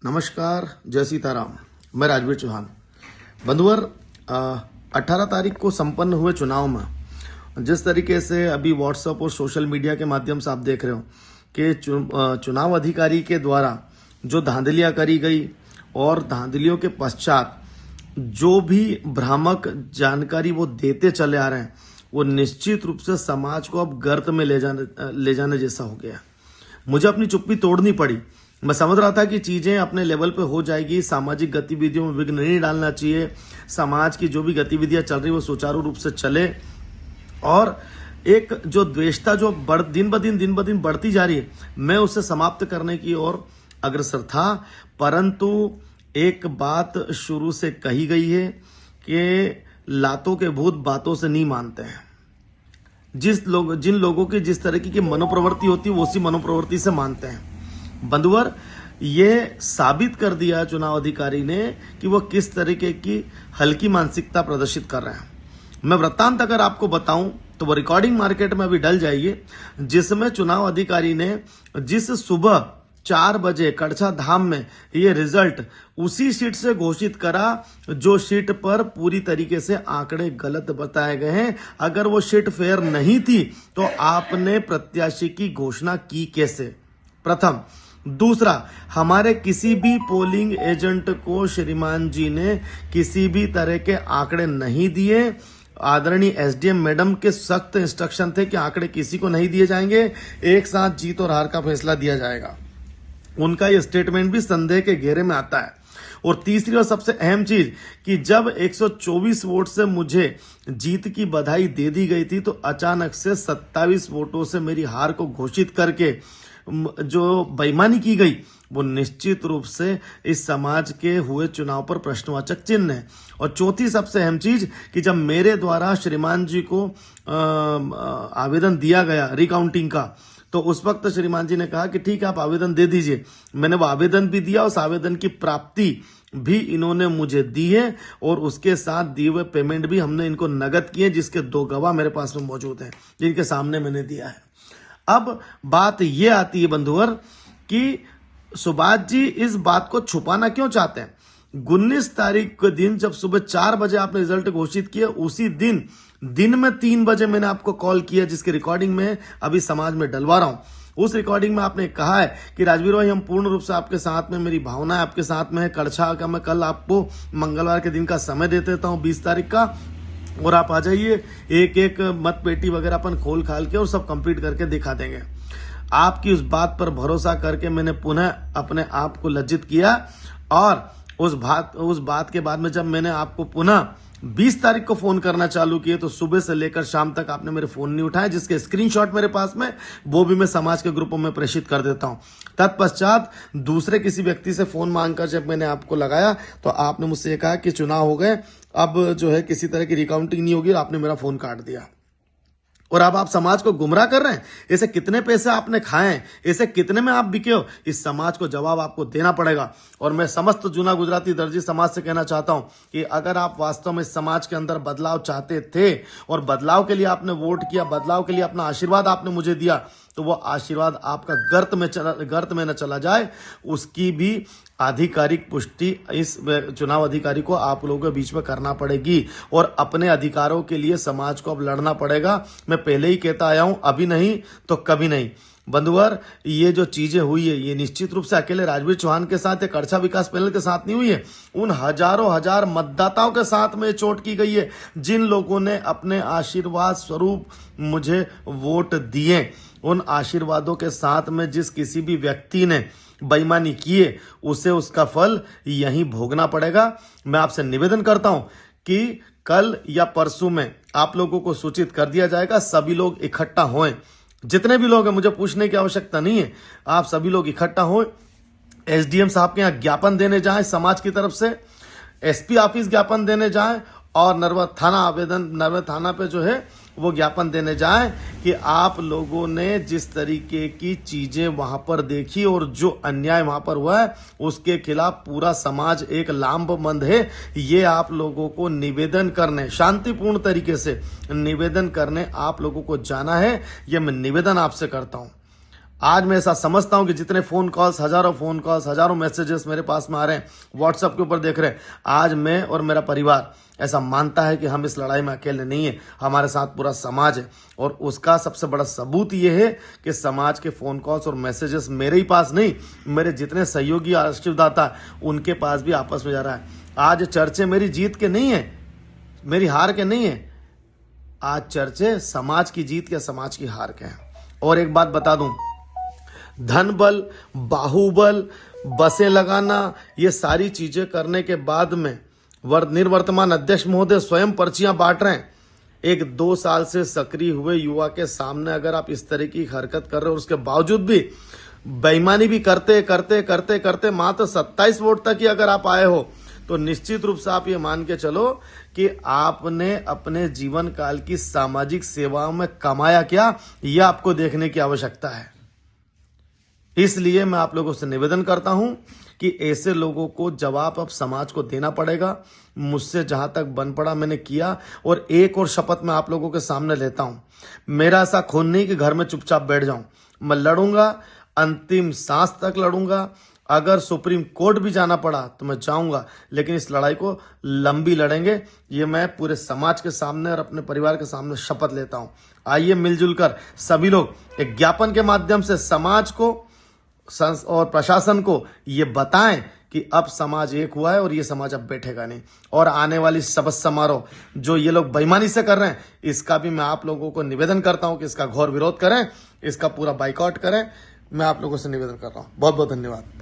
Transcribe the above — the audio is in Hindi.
नमस्कार, जय सीताराम। मैं राजवीर चौहान। बंधुवर, 18 तारीख को संपन्न हुए चुनाव में जिस तरीके से अभी व्हाट्सएप और सोशल मीडिया के माध्यम से आप देख रहे हो कि चुनाव अधिकारी के द्वारा जो धांधलियां करी गई और धांधलियों के पश्चात जो भी भ्रामक जानकारी वो देते चले आ रहे हैं, वो निश्चित रूप से समाज को अब गर्त में ले जाने जैसा हो गया। मुझे अपनी चुप्पी तोड़नी पड़ी। मैं समझ रहा था कि चीजें अपने लेवल पे हो जाएगी, सामाजिक गतिविधियों में विघ्न नहीं डालना चाहिए, समाज की जो भी गतिविधियां चल रही वो सुचारू रूप से चले, और एक जो द्वेषता जो दिन ब दिन बढ़ती जा रही है, मैं उसे समाप्त करने की ओर अग्रसर था। परंतु एक बात शुरू से कही गई है कि लातों के भूत बातों से नहीं मानते हैं। जिन लोगों की जिस तरीके की मनोप्रवृत्ति होती है वो उसी मनोप्रवृत्ति से मानते हैं। बंधुवर, ये साबित कर दिया चुनाव अधिकारी ने कि वो किस तरीके की हल्की मानसिकता प्रदर्शित कर रहे हैं। मैं वृत्तांत अगर आपको बताऊं तो वो रिकॉर्डिंग मार्केट में अभी डल जाइए, जिसमें चुनाव अधिकारी ने जिस सुबह 4 बजे कड़छा धाम में ये रिजल्ट उसी शीट से घोषित करा जो शीट पर पूरी तरीके से आंकड़े गलत बताए गए हैं। अगर वो शीट फेयर नहीं थी तो आपने प्रत्याशी की घोषणा की कैसे? प्रथम। दूसरा, हमारे किसी भी पोलिंग एजेंट को श्रीमान जी ने किसी भी तरह के आंकड़े नहीं दिए। आदरणीय एसडीएम मैडम के सख्त इंस्ट्रक्शन थे कि आंकड़े किसी को नहीं दिए जाएंगे, एक साथ जीत और हार का फैसला दिया जाएगा। उनका यह स्टेटमेंट भी संदेह के घेरे में आता है। और तीसरी और सबसे अहम चीज कि जब 124 वोट से मुझे जीत की बधाई दे दी गई थी तो अचानक से 27 वोटों से मेरी हार को घोषित करके जो बेईमानी की गई वो निश्चित रूप से इस समाज के हुए चुनाव पर प्रश्नवाचक चिन्ह है। और चौथी सबसे अहम चीज कि जब मेरे द्वारा श्रीमान जी को आवेदन दिया गया रिकाउंटिंग का, तो उस वक्त श्रीमान जी ने कहा कि ठीक है, आप आवेदन दे दीजिए। मैंने वो आवेदन भी दिया, उस आवेदन की प्राप्ति भी इन्होंने मुझे दी है और उसके साथ दिए हुए पेमेंट भी हमने इनको नगद किए, जिसके 2 गवाह मेरे पास में मौजूद हैं, जिनके सामने मैंने दिया है। अब बात ये आती है बंधुवर कि सुभाष जी इस बात को छुपाना क्यों चाहते हैं? 19 तारीख के दिन जब सुबह 4 बजे आपने रिजल्ट घोषित किया, उसी दिन में 3 बजे मैंने आपको कॉल किया, जिसकी रिकॉर्डिंग में अभी समाज में डलवा रहा हूं। उस रिकॉर्डिंग में आपने कहा है कि राजवीर भाई, हम पूर्ण रूप से आपके साथ में, मेरी भावना है आपके साथ में है। कड़छा का मैं कल आपको मंगलवार के दिन का समय दे देता हूं, 20 तारीख का, और आप आ जाइए, एक एक मत पेटी वगैरह अपन खोल खाल के और सब कंप्लीट करके दिखा देंगे। आपकी उस बात पर भरोसा करके मैंने पुनः अपने आप को लज्जित किया, और उस बात के बाद में जब मैंने आपको पुनः 20 तारीख को फोन करना चालू किए तो सुबह से लेकर शाम तक आपने मेरे फोन नहीं उठाए, जिसके स्क्रीनशॉट मेरे पास में, वो भी मैं समाज के ग्रुपों में प्रेषित कर देता हूं। तत्पश्चात दूसरे किसी व्यक्ति से फोन मांगकर जब मैंने आपको लगाया तो आपने मुझसे कहा कि चुनाव हो गए, अब जो है किसी तरह की रिकाउंटिंग नहीं होगी, और आपने मेरा फोन काट दिया। और अब आप समाज को गुमराह कर रहे हैं। ऐसे कितने पैसे आपने खाए हैं, ऐसे कितने में आप बिके हो, इस समाज को जवाब आपको देना पड़ेगा। और मैं समस्त जूना गुजराती दर्जी समाज से कहना चाहता हूं कि अगर आप वास्तव में इस समाज के अंदर बदलाव चाहते थे और बदलाव के लिए आपने वोट किया, बदलाव के लिए अपना आशीर्वाद आपने मुझे दिया, तो वो आशीर्वाद आपका गर्त में न चला जाए, उसकी भी आधिकारिक पुष्टि इस चुनाव अधिकारी को आप लोगों के बीच में करना पड़ेगी, और अपने अधिकारों के लिए समाज को अब लड़ना पड़ेगा। मैं पहले ही कहता आया हूं, अभी नहीं तो कभी नहीं। बंधुवर, ये जो चीजें हुई है ये निश्चित रूप से अकेले राजवीर चौहान के साथ या कड़छा विकास पैनल के साथ नहीं हुई है, उन हजारों हजार मतदाताओं के साथ में चोट की गई है, जिन लोगों ने अपने आशीर्वाद स्वरूप मुझे वोट दिए। उन आशीर्वादों के साथ में जिस किसी भी व्यक्ति ने बेईमानी की है, उसे उसका फल यहीं भोगना पड़ेगा। मैं आपसे निवेदन करता हूं कि कल या परसों में आप लोगों को सूचित कर दिया जाएगा, सभी लोग इकट्ठा होएं। जितने भी लोग हैं, मुझे पूछने की आवश्यकता नहीं है, आप सभी लोग इकट्ठा हों। एसडीएम साहब के यहाँ ज्ञापन देने जाएं, समाज की तरफ से एसपी ऑफिस ज्ञापन देने जाएं, और नर्मदा थाना पे जो है वो ज्ञापन देने जाएं कि आप लोगों ने जिस तरीके की चीजें वहां पर देखी और जो अन्याय वहां पर हुआ है, उसके खिलाफ पूरा समाज एक लामबंद है। ये आप लोगों को निवेदन करने, शांतिपूर्ण तरीके से निवेदन करने आप लोगों को जाना है। ये मैं निवेदन आपसे करता हूं। आज मैं ऐसा समझता हूं कि जितने फोन कॉल्स, हजारों मैसेजेस मेरे पास में आ रहे हैं, व्हाट्सएप के ऊपर देख रहे हैं, आज मैं और मेरा परिवार ऐसा मानता है कि हम इस लड़ाई में अकेले नहीं है, हमारे साथ पूरा समाज है। और उसका सबसे बड़ा सबूत ये है कि समाज के फोन कॉल्स और मैसेजेस मेरे ही पास नहीं, मेरे जितने सहयोगी आशीर्वाददाता उनके पास भी आपस में जा रहा है। आज चर्चे मेरी जीत के नहीं है, मेरी हार के नहीं है, आज चर्चे समाज की जीत के, समाज की हार के हैं। और एक बात बता दूं, धन बल, बाहुबल, बसें लगाना, ये सारी चीजें करने के बाद में निर्वर्तमान अध्यक्ष महोदय स्वयं पर्चियां बांट रहे हैं। एक 2 साल से सक्रिय हुए युवा के सामने अगर आप इस तरह की हरकत कर रहे हो, उसके बावजूद भी बेईमानी भी करते करते करते करते मात्र 27 वोट तक ही अगर आप आए हो, तो निश्चित रूप से आप ये मान के चलो कि आपने अपने जीवन काल की सामाजिक सेवाओं में कमाया क्या, यह आपको देखने की आवश्यकता है। इसलिए मैं आप लोगों से निवेदन करता हूं कि ऐसे लोगों को जवाब अब समाज को देना पड़ेगा। मुझसे जहां तक बन पड़ा मैंने किया, और एक और शपथ मैं आप लोगों के सामने लेता हूं, मेरा ऐसा खून नहीं कि घर में चुपचाप बैठ जाऊं, मैं लड़ूंगा, अंतिम सांस तक लड़ूंगा। अगर सुप्रीम कोर्ट भी जाना पड़ा तो मैं जाऊंगा, लेकिन इस लड़ाई को लंबी लड़ेंगे, ये मैं पूरे समाज के सामने और अपने परिवार के सामने शपथ लेता हूं। आइए मिलजुल कर सभी लोग एक ज्ञापन के माध्यम से समाज को और प्रशासन को ये बताएं कि अब समाज एक हुआ है और ये समाज अब बैठेगा नहीं। और आने वाली शपथ समारोह जो ये लोग बेईमानी से कर रहे हैं, इसका भी मैं आप लोगों को निवेदन करता हूं कि इसका घोर विरोध करें, इसका पूरा बाइकआउट करें। मैं आप लोगों से निवेदन कर रहा हूं। बहुत बहुत धन्यवाद।